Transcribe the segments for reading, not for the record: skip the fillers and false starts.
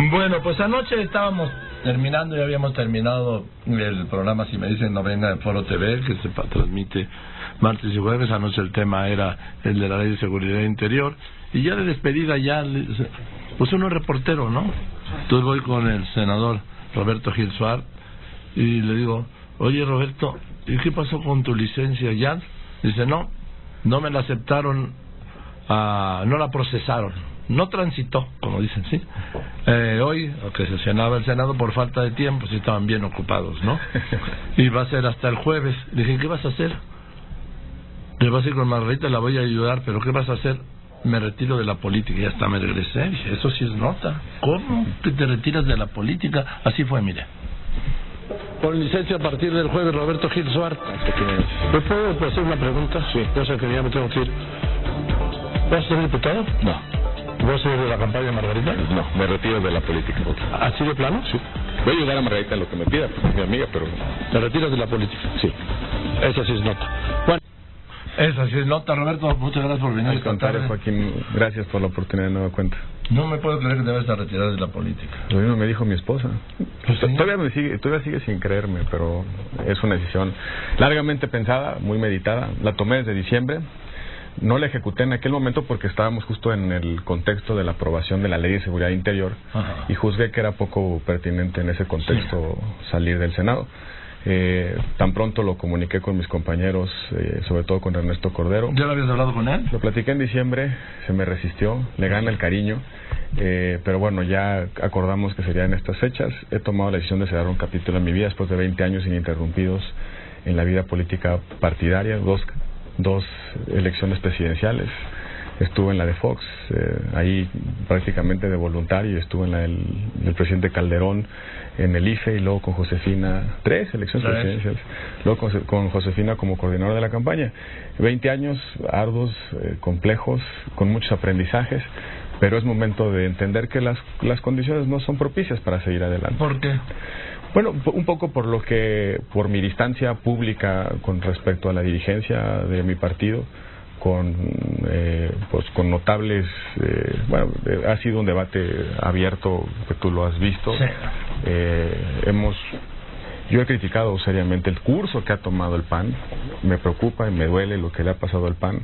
Bueno, pues anoche estábamos terminando, ya habíamos terminado el programa Si Me Dicen Novena de Foro TV, que se transmite martes y jueves. Anoche el tema era el de la Ley de Seguridad Interior, y ya de despedida ya, pues uno es reportero, ¿no? Entonces voy con el senador Roberto Gil Suárez y le digo: oye, Roberto, ¿y qué pasó con tu licencia ya? Dice: no me la aceptaron, no la procesaron, no transitó, como dicen, ¿sí? Hoy, que sesionaba el Senado por falta de tiempo, sí estaban bien ocupados, ¿no? Y va a ser hasta el jueves. Le dije: ¿qué vas a hacer? Le vas a ir con Margarita, la voy a ayudar, pero ¿qué vas a hacer? Me retiro de la política. Y hasta me regresé. Dije: eso sí es nota. ¿Cómo que te retiras de la política? Así fue, mire. Con licencia a partir del jueves, Roberto Gil Suárez. ¿Me puedo hacer una pregunta? Sí. Yo sé que ya me tengo que ir. ¿Vas a ser diputado? No. ¿Vas a ser de la campaña de Margarita? No, me retiro de la política. ¿Así de plano? Sí. Voy a ayudar a Margarita en lo que me pida, porque es mi amiga, pero... ¿Te retiras de la política? Sí. Esa sí es nota. Bueno, esa sí es nota, Roberto. Muchas gracias por venir. Al contrario, Joaquín, gracias por la oportunidad de nueva cuenta. No me puedo creer que debes estar retirado de la política. Lo mismo me dijo mi esposa. Pues, todavía sigue sin creerme, pero es una decisión largamente pensada, muy meditada. La tomé desde diciembre. No la ejecuté en aquel momento porque estábamos justo en el contexto de la aprobación de la Ley de Seguridad Interior. Ajá. Y juzgué que era poco pertinente en ese contexto salir del Senado. Tan pronto lo comuniqué con mis compañeros, sobre todo con Ernesto Cordero. ¿Ya lo habías hablado con él? Lo platiqué en diciembre, se me resistió, le gana el cariño, pero bueno, ya acordamos que sería en estas fechas. He tomado la decisión de cerrar un capítulo en mi vida después de 20 años ininterrumpidos en la vida política partidaria, dos elecciones presidenciales. Estuve en la de Fox, ahí prácticamente de voluntario. Estuve en la del presidente Calderón, en el IFE, y luego con Josefina, 3 elecciones presidenciales, luego con Josefina como coordinadora de la campaña. 20 años arduos, complejos, con muchos aprendizajes, pero es momento de entender que las condiciones no son propicias para seguir adelante. ¿Por qué? Bueno, un poco por mi distancia pública con respecto a la dirigencia de mi partido, con notables, ha sido un debate abierto, que tú lo has visto. Sí. Yo he criticado seriamente el curso que ha tomado el PAN. Me preocupa y me duele lo que le ha pasado al PAN,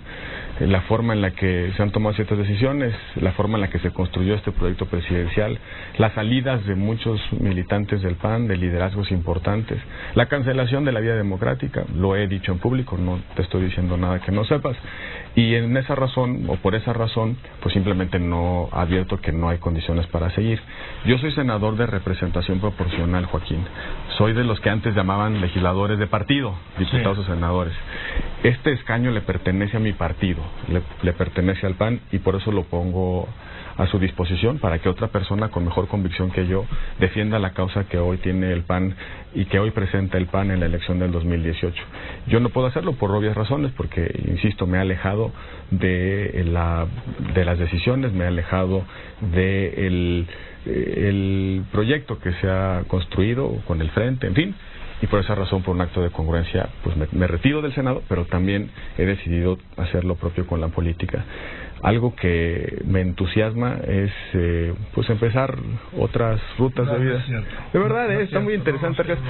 la forma en la que se han tomado ciertas decisiones, la forma en la que se construyó este proyecto presidencial, las salidas de muchos militantes del PAN, de liderazgos importantes, la cancelación de la vía democrática. Lo he dicho en público, no te estoy diciendo nada que no sepas. Y en esa razón, o por esa razón, pues simplemente no advierto que no hay condiciones para seguir. Yo soy senador de representación proporcional, Joaquín. Soy de los que antes llamaban legisladores de partido, diputados o senadores. Este escaño le pertenece a mi partido, le pertenece al PAN, y por eso lo pongo a su disposición para que otra persona con mejor convicción que yo defienda la causa que hoy tiene el PAN y que hoy presenta el PAN en la elección del 2018. Yo no puedo hacerlo por obvias razones, porque, insisto, me he alejado de las decisiones, me he alejado de el proyecto que se ha construido con el Frente, en fin. Y por esa razón, por un acto de congruencia, pues me retiro del Senado, pero también he decidido hacer lo propio con la política. Algo que me entusiasma es pues empezar otras rutas de vida. De verdad, está muy interesante. Sí.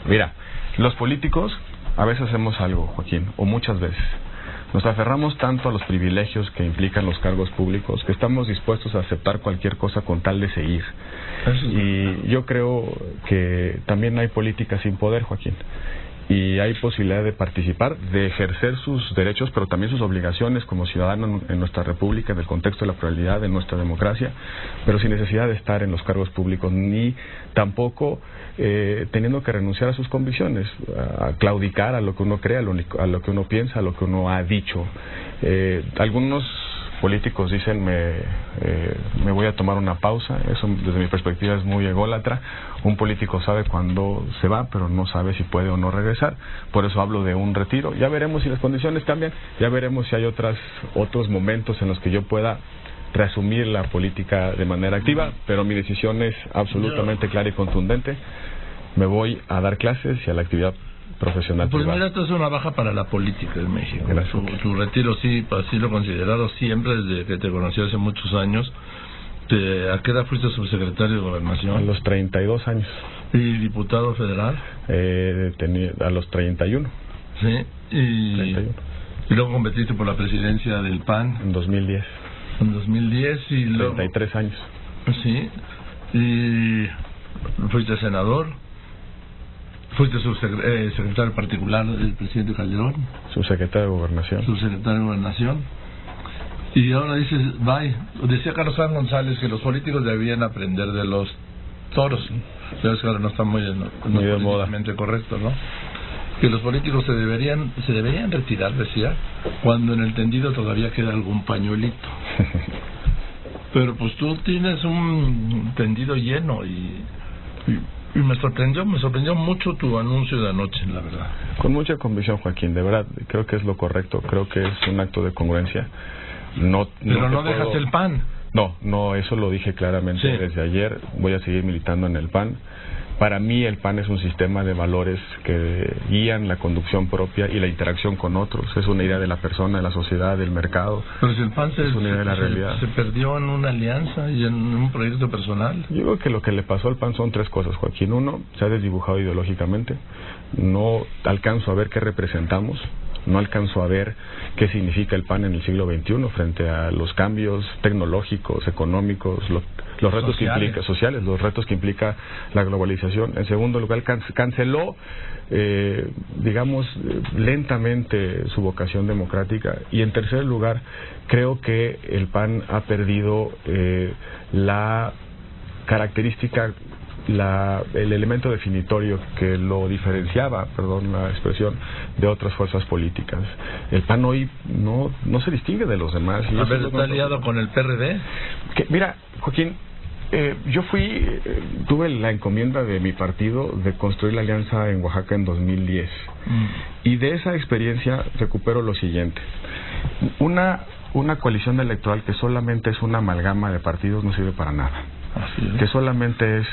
Mira, los políticos a veces hacemos algo, Joaquín, o muchas veces. Nos aferramos tanto a los privilegios que implican los cargos públicos que estamos dispuestos a aceptar cualquier cosa con tal de seguir. Y yo creo que también hay política sin poder, Joaquín. Y hay posibilidad de participar, de ejercer sus derechos, pero también sus obligaciones como ciudadano en nuestra república, en el contexto de la pluralidad de nuestra democracia, pero sin necesidad de estar en los cargos públicos, ni tampoco teniendo que renunciar a sus convicciones, a claudicar a lo que uno cree, a lo que uno piensa, a lo que uno ha dicho. Algunos políticos dicen me voy a tomar una pausa. Eso desde mi perspectiva es muy ególatra. Un político sabe cuándo se va, pero no sabe si puede o no regresar. Por eso hablo de un retiro. Ya veremos si las condiciones cambian, ya veremos si hay otros momentos en los que yo pueda reasumir la política de manera activa, pero mi decisión es absolutamente clara y contundente. Me voy a dar clases y a la actividad profesional. Pues mira, esto es una baja para la política en México. Su retiro sí, así lo he considerado siempre desde que te conocí hace muchos años. ¿A qué edad fuiste subsecretario de Gobernación? A los 32 años. ¿Y diputado federal? A los 31. Sí. 31. Y luego competiste por la presidencia del PAN. En 2010. En 2010 y luego... 33 años. Sí. Y fuiste senador. Fuiste secretario particular del presidente Calderón. Subsecretario de Gobernación. Subsecretario de Gobernación. Y ahora dices, bye. Decía Carlos Juan González que los políticos debían aprender de los toros. Pero es que ahora no está muy de moda, correcto, ¿no? Que los políticos se deberían retirar, decía, cuando en el tendido todavía queda algún pañuelito. Pero pues tú tienes un tendido lleno y me sorprendió mucho tu anuncio de anoche, la verdad. Con mucha convicción, Joaquín, de verdad, creo que es lo correcto, creo que es un acto de congruencia. Pero no dejas el PAN. No, eso lo dije claramente desde ayer. Voy a seguir militando en el PAN. Para mí el PAN es un sistema de valores que guían la conducción propia y la interacción con otros. Es una idea de la persona, de la sociedad, del mercado. Pero si el PAN es una idea de la realidad. Se perdió en una alianza y en un proyecto personal. Yo creo que lo que le pasó al PAN son tres cosas, Joaquín. Uno, se ha desdibujado ideológicamente. No alcanzo a ver qué representamos. No alcanzo a ver qué significa el PAN en el siglo XXI frente a los cambios tecnológicos, económicos, los retos que implica sociales, los retos que implica la globalización. En segundo lugar, canceló, lentamente su vocación democrática. Y en tercer lugar, creo que el PAN ha perdido la característica, el elemento definitorio que lo diferenciaba, perdón la expresión, de otras fuerzas políticas. El PAN hoy no se distingue de los demás. A ver, ¿está aliado con el PRD? Mira, Joaquín, yo tuve la encomienda de mi partido de construir la alianza en Oaxaca en 2010. Y de esa experiencia recupero lo siguiente. Una coalición electoral que solamente es una amalgama de partidos no sirve para nada. Que solamente es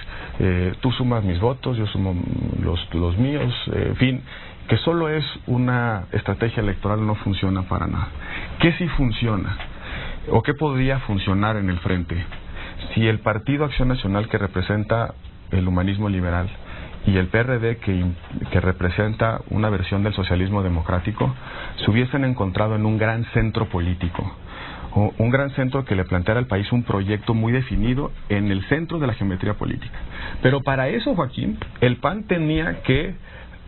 tú sumas mis votos, yo sumo los míos, en fin, que solo es una estrategia electoral no funciona para nada. ¿Qué sí funciona? ¿O qué podría funcionar en el frente? Si el Partido Acción Nacional, que representa el humanismo liberal, y el PRD, que representa una versión del socialismo democrático, se hubiesen encontrado en un gran centro político. Un gran centro que le planteara al país un proyecto muy definido en el centro de la geometría política. Pero para eso, Joaquín, el PAN tenía que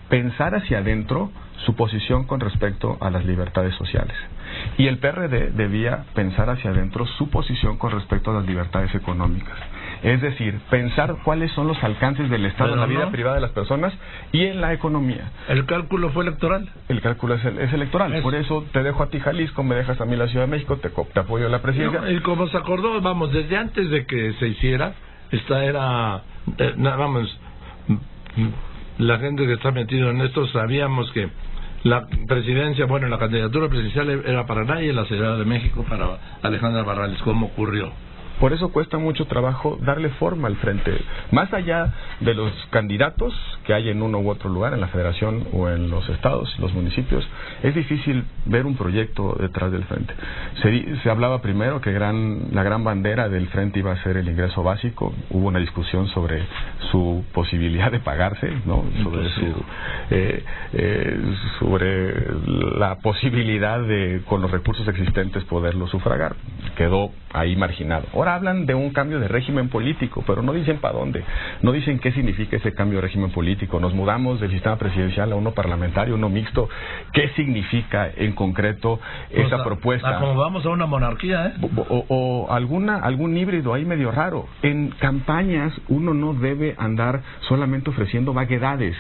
pensar hacia adentro su posición con respecto a las libertades sociales. Y el PRD debía pensar hacia adentro su posición con respecto a las libertades económicas. Es decir, pensar cuáles son los alcances del Estado en la vida privada de las personas y en la economía. ¿El cálculo fue electoral? El cálculo es electoral. Por eso te dejo a ti Jalisco, me dejas a mí la Ciudad de México, te apoyo en la presidencia. No, y como se acordó, desde antes de que se hiciera, esta era, la gente que está metida en esto, sabíamos que la presidencia, la candidatura presidencial era para nadie, la Ciudad de México para Alejandra Barrales, ¿cómo ocurrió? Por eso cuesta mucho trabajo darle forma al frente. Más allá de los candidatos que hay en uno u otro lugar, en la federación o en los estados, los municipios, es difícil ver un proyecto detrás del frente. Se hablaba primero que la gran bandera del frente iba a ser el ingreso básico. Hubo una discusión sobre su posibilidad de pagarse, ¿no? Sobre la posibilidad de, con los recursos existentes, poderlo sufragar. Quedó ahí marginado. Ahora hablan de un cambio de régimen político, pero no dicen para dónde, no dicen qué significa ese cambio de régimen político. Nos mudamos del sistema presidencial a uno parlamentario, uno mixto. ¿Qué significa en concreto esa propuesta? Como vamos a una monarquía, o algún híbrido ahí medio raro. En campañas uno no debe andar solamente ofreciendo vaguedades.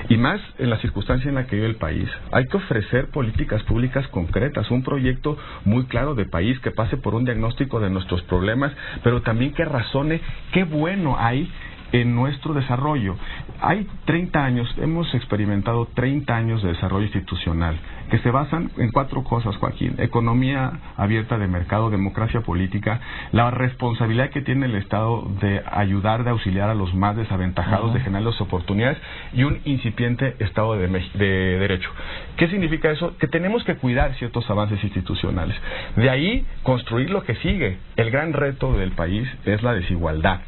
Y más en la circunstancia en la que vive el país. Hay que ofrecer políticas públicas concretas, un proyecto muy claro de país que pase por un diagnóstico de nuestros problemas, pero también que razone qué bueno hay en nuestro desarrollo. Hay 30 años, hemos experimentado 30 años de desarrollo institucional que se basan en 4 cosas, Joaquín: economía abierta de mercado, democracia política, la responsabilidad que tiene el Estado de ayudar, de auxiliar a los más desaventajados, de generar las oportunidades, y un incipiente Estado de Derecho. ¿Qué significa eso? Que tenemos que cuidar ciertos avances institucionales. De ahí construir lo que sigue. El gran reto del país es la desigualdad,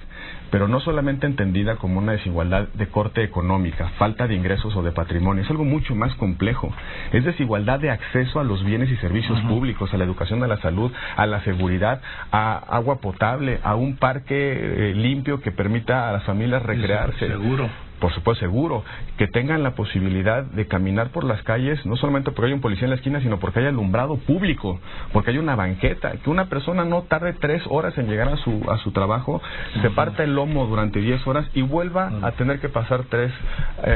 pero no solamente entendida como una desigualdad de corte económica, falta de ingresos o de patrimonio. Es algo mucho más complejo. Es desigualdad de acceso a los bienes y servicios públicos, a la educación, a la salud, a la seguridad, a agua potable, a un parque limpio que permita a las familias recrearse. Seguro. Por supuesto, seguro, que tengan la posibilidad de caminar por las calles, no solamente porque hay un policía en la esquina, sino porque hay alumbrado público, porque hay una banqueta, que una persona no tarde 3 horas en llegar a su trabajo, se parta el lomo durante 10 horas y vuelva a tener que pasar 3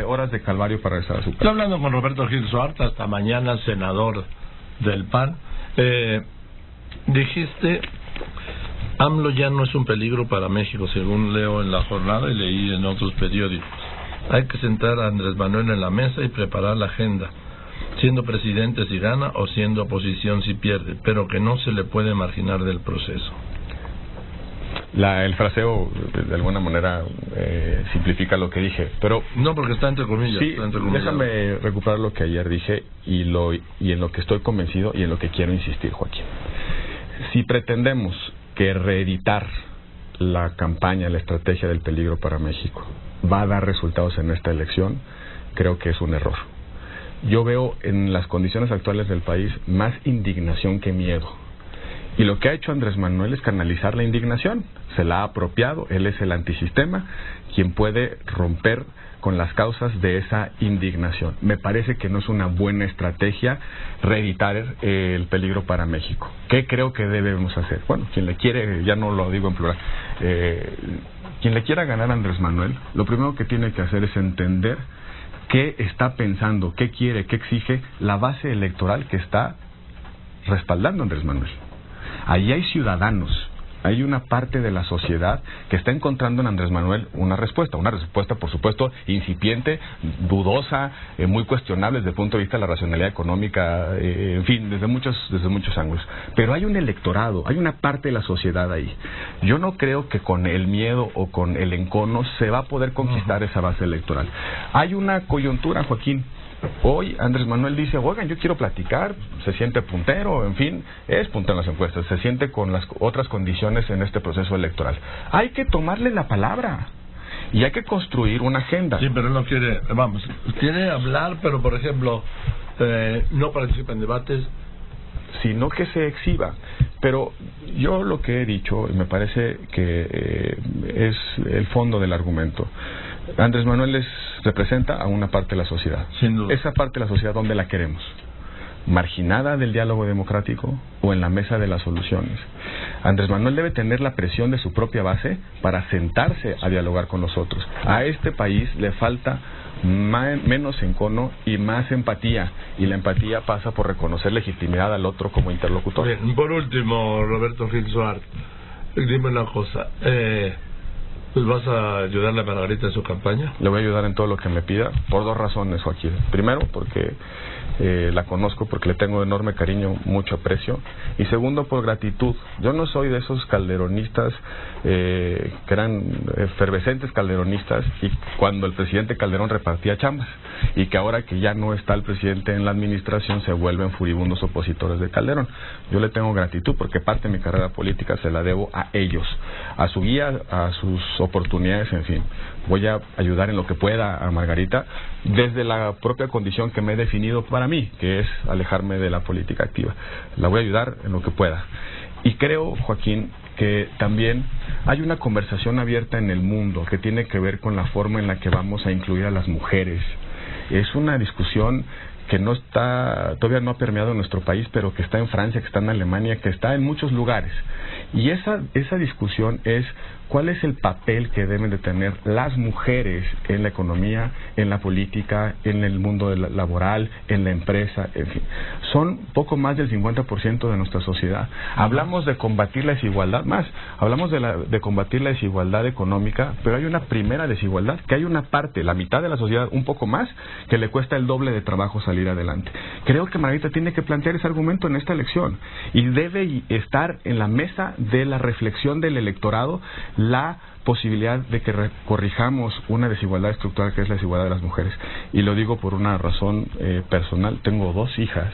horas de calvario para regresar a su casa. Estoy hablando con Roberto Gil Suárez, hasta mañana senador del PAN. Dijiste, AMLO ya no es un peligro para México, según leo en La Jornada y leí en otros periódicos. Hay que sentar a Andrés Manuel en la mesa y preparar la agenda, siendo presidente si gana o siendo oposición si pierde, pero que no se le puede marginar del proceso. El fraseo, de alguna manera, simplifica lo que dije, pero... No, porque está entre comillas. Sí, está entre comillas. Déjame recuperar lo que ayer dije y en lo que estoy convencido y en lo que quiero insistir, Joaquín. Si pretendemos que reeditar la campaña, la estrategia del peligro para México va a dar resultados en esta elección, creo que es un error. Yo veo en las condiciones actuales del país más indignación que miedo. Y lo que ha hecho Andrés Manuel es canalizar la indignación. Se la ha apropiado, él es el antisistema, quien puede romper con las causas de esa indignación. Me parece que no es una buena estrategia reeditar el peligro para México. ¿Qué creo que debemos hacer? Bueno, quien le quiere, ya no lo digo en plural, quien le quiera ganar a Andrés Manuel, lo primero que tiene que hacer es entender qué está pensando, qué quiere, qué exige la base electoral que está respaldando a Andrés Manuel. Ahí hay ciudadanos, hay una parte de la sociedad que está encontrando en Andrés Manuel una respuesta, por supuesto incipiente, dudosa, muy cuestionable desde el punto de vista de la racionalidad económica, en fin, desde muchos ángulos. Pero hay un electorado, hay una parte de la sociedad ahí. Yo no creo que con el miedo o con el encono se va a poder conquistar esa base electoral. Hay una coyuntura, Joaquín. Hoy Andrés Manuel dice, oigan, yo quiero platicar, se siente puntero, en fin, es puntero en las encuestas, se siente con las otras condiciones en este proceso electoral. Hay que tomarle la palabra y hay que construir una agenda. Sí, pero él no quiere, quiere hablar, pero por ejemplo, no participa en debates, sino que se exhiba. Pero yo lo que he dicho, y me parece que es el fondo del argumento, Andrés Manuel representa a una parte de la sociedad. Sin duda. Esa parte de la sociedad, ¿dónde la queremos? ¿Marginada del diálogo democrático o en la mesa de las soluciones? Andrés Manuel debe tener la presión de su propia base para sentarse a dialogar con nosotros. A este país le falta menos encono y más empatía, y la empatía pasa por reconocer legitimidad al otro como interlocutor. Bien, por último, Roberto Gil Suárez, dime una cosa, ¿vas a ayudarle a Margarita en su campaña? Le voy a ayudar en todo lo que me pida, por 2 razones, Joaquín. Primero, porque la conozco, porque le tengo enorme cariño, mucho aprecio. Y segundo, por gratitud. Yo no soy de esos calderonistas que eran efervescentes calderonistas y cuando el presidente Calderón repartía chambas, y que ahora que ya no está el presidente en la administración se vuelven furibundos opositores de Calderón. Yo le tengo gratitud porque parte de mi carrera política se la debo a ellos, a su guía, a sus oportunidades, en fin. Voy a ayudar en lo que pueda a Margarita desde la propia condición que me he definido para mí, que es alejarme de la política activa. La voy a ayudar en lo que pueda. Y creo, Joaquín, que también hay una conversación abierta en el mundo que tiene que ver con la forma en la que vamos a incluir a las mujeres. Es una discusión que no está, todavía no ha permeado en nuestro país, pero que está en Francia, que está en Alemania, que está en muchos lugares. Y esa discusión es ¿cuál es el papel que deben de tener las mujeres en la economía, en la política, en el mundo laboral, en la empresa? En fin, son poco más del 50% de nuestra sociedad. Hablamos de combatir la desigualdad hablamos de combatir la desigualdad económica, pero hay una primera desigualdad, que hay una parte, la mitad de la sociedad, un poco más, que le cuesta el doble de trabajo salir adelante. Creo que Margarita tiene que plantear ese argumento en esta elección y debe estar en la mesa de la reflexión del electorado la posibilidad de que corrijamos una desigualdad estructural que es la desigualdad de las mujeres. Y lo digo por una razón personal. Tengo 2 hijas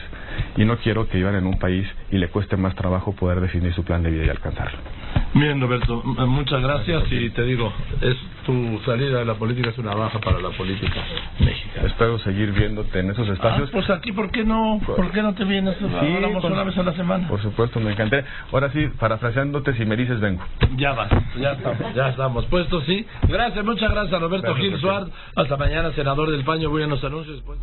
y no quiero que vivan en un país y le cueste más trabajo poder definir su plan de vida y alcanzarlo. Bien, Roberto, muchas gracias y te digo, tu salida de la política es una baja para la política mexicana. Espero seguir viéndote en esos espacios. Pues aquí, ¿por qué no te vienes? Sí, hablamos una vez a la semana. Por supuesto, me encantaría. Ahora sí, parafraseándote, si me dices, vengo. Ya estamos puestos, sí. Gracias, muchas gracias a Roberto Gil Suárez. Hasta mañana, senador del Paño. Voy a los anuncios después.